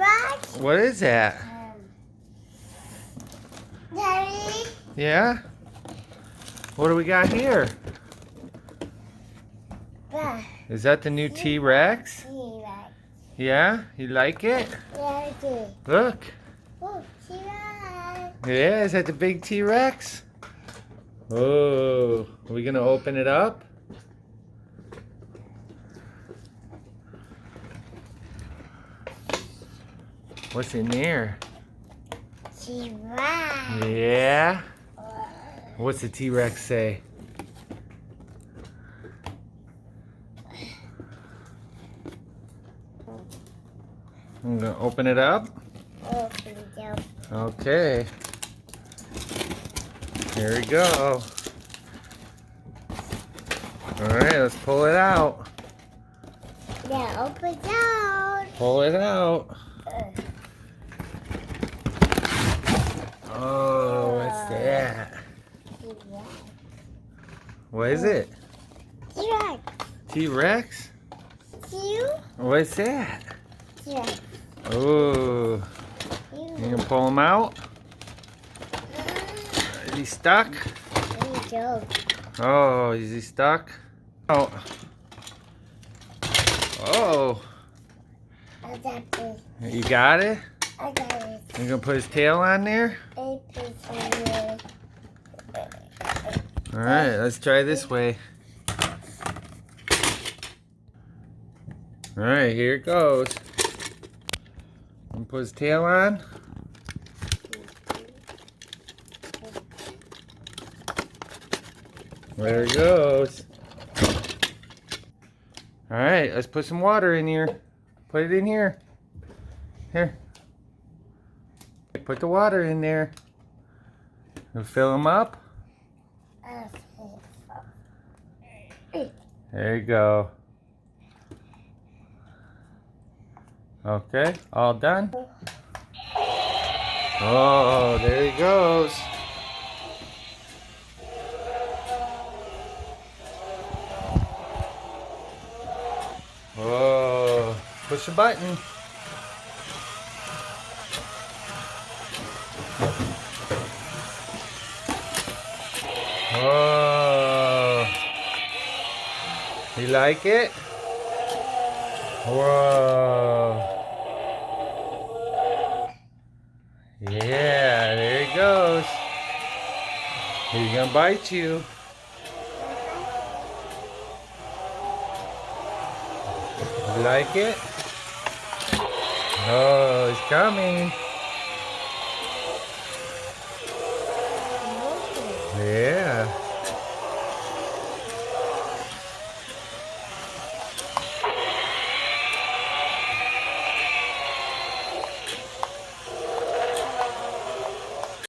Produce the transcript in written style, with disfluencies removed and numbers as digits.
T-Rex. What is that? Daddy. Yeah? What do we got here? Is that the new T-Rex? T-Rex. Yeah? You like it? Yeah, I do. Look. Oh, T-Rex. Yeah, is that the big T-Rex? Oh, are we gonna open it up? What's in there? T-Rex. Yeah? What's the T-Rex say? I'm gonna open it up. Open it up. Okay. Here we go. Alright, let's pull it out. Yeah, open it out. Pull it out. Oh, what's that? T-Rex. What is it? T-Rex. T-Rex? You? What's that? T-Rex. Oh, you gonna pull him out? Is he stuck? There you go. Oh, is he stuck? Oh. Oh. I got this. You got it? I got it. You gonna put his tail on there? I put it here. Alright, let's try this way. Alright, here it goes. And put his tail on. There it goes. Alright, let's put some water in here. Put it in here. Here. Put the water in there. And fill them up. There you go. Okay, all done. Oh, there he goes. Oh, push the button. Oh, you like it? Whoa. Yeah, there he goes. He's gonna bite you. You like it? Oh, he's coming. Yeah.